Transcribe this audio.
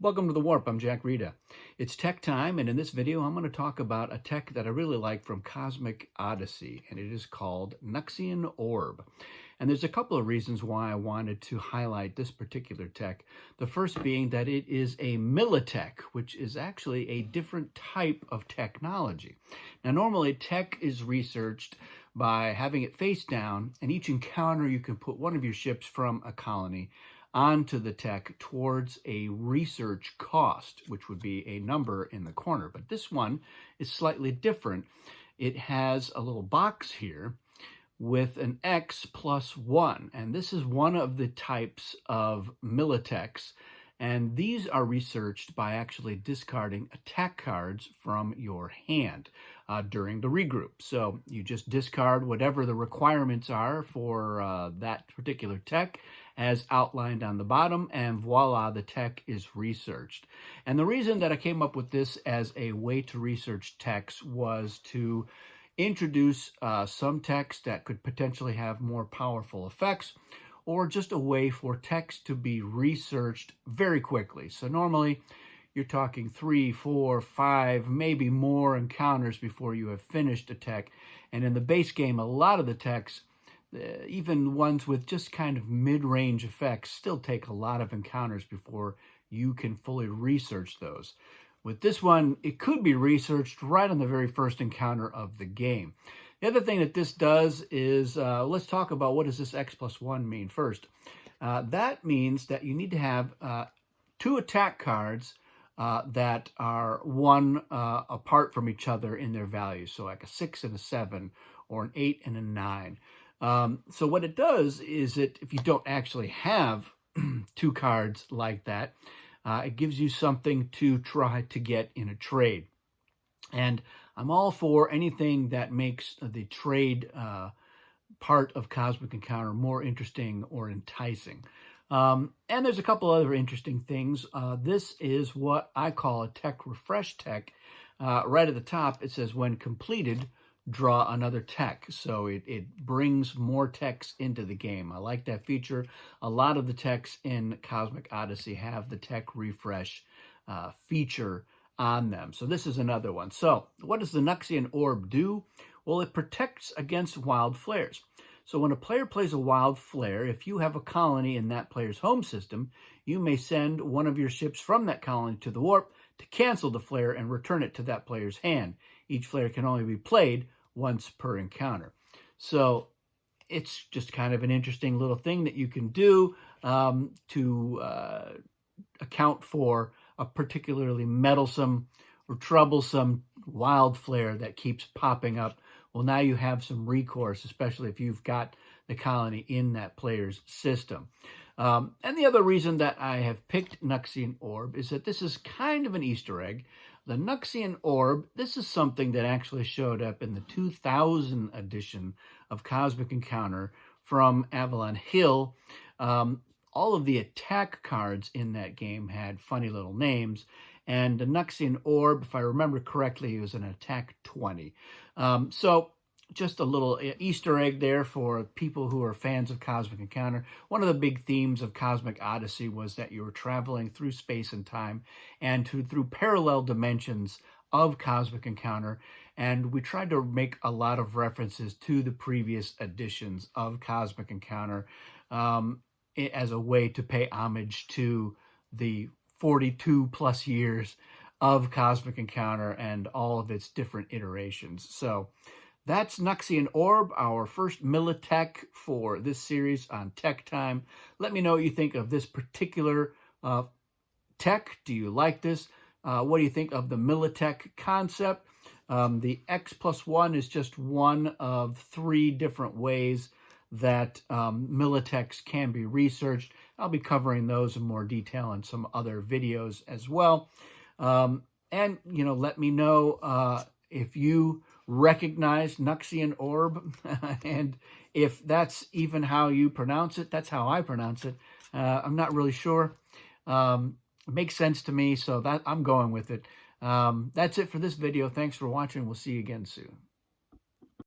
Welcome to The Warp. I'm Jack Rita. It's tech time, and in this video, I'm going to talk about a tech that I really like from Cosmic Odyssey, and it is called Nuxian Orb. And there's a couple of reasons why I wanted to highlight this particular tech. The first being that it is a Mili-tech, which is actually a different type of technology. Now, normally, tech is researched by having it face down, and each encounter you can put one of your ships from a colony onto the tech towards a research cost, which would be a number in the corner. But this one is slightly different. It has a little box here with an X plus 1, and this is one of the types of Mili-techs, and these are researched by actually discarding attack cards from your hand during the regroup. So you just discard whatever the requirements are for that particular tech as outlined on the bottom, and voila, the tech is researched. And the reason that I came up with this as a way to research techs was to introduce some techs that could potentially have more powerful effects, or just a way for techs to be researched very quickly. So normally you're talking 3, 4, 5, maybe more encounters before you have finished a tech. And in the base game, a lot of the techs, even ones with just kind of mid-range effects, still take a lot of encounters before you can fully research those. With this one, it could be researched right on the very first encounter of the game. The other thing that this does is, let's talk about what does this X plus 1 mean first. That means that you need to have 2 attack cards that are one apart from each other in their values. So like a 6 and a 7, or an 8 and a 9. So what it does is if you don't actually have 2 cards like that, it gives you something to try to get in a trade. And I'm all for anything that makes the trade part of Cosmic Encounter more interesting or enticing. And there's a couple other interesting things. This is what I call a tech refresh tech. Right at the top, it says, when completed, draw another tech. So it brings more techs into the game. I like that feature. A lot of the techs in Cosmic Odyssey have the tech refresh feature on them. So this is another one. So what does the Nuxian Orb do? Well, it protects against wild flares. So when a player plays a wild flare, if you have a colony in that player's home system, you may send one of your ships from that colony to the warp to cancel the flare and return it to that player's hand. Each flare can only be played once per encounter. So it's just kind of an interesting little thing that you can do to account for a particularly meddlesome or troublesome wild flare that keeps popping up. Well, now you have some recourse, especially if you've got the colony in that player's system. And the other reason that I have picked Nuxian Orb is that this is kind of an Easter egg. The Nuxian Orb, this is something that actually showed up in the 2000 edition of Cosmic Encounter from Avalon Hill. All of the attack cards in that game had funny little names, and the Nuxian Orb, if I remember correctly, was an attack 20. So just a little Easter egg there for people who are fans of Cosmic Encounter. One of the big themes of Cosmic Odyssey was that you were traveling through space and time and through parallel dimensions of Cosmic Encounter, and we tried to make a lot of references to the previous editions of Cosmic Encounter as a way to pay homage to the 42 plus years of Cosmic Encounter and all of its different iterations. So that's Nuxian Orb, our first Mili-tech for this series on Tech Time. Let me know what you think of this particular tech. Do you like this? What do you think of the Mili-tech concept? The X plus 1 is just one of 3 different ways that Mili-techs can be researched. I'll be covering those in more detail in some other videos as well. And, let me know if you recognize Nuxian Orb, and if that's even how you pronounce it. That's how I pronounce it. I'm not really sure. It makes sense to me, so that I'm going with it. That's it for this video. Thanks for watching. We'll see you again soon.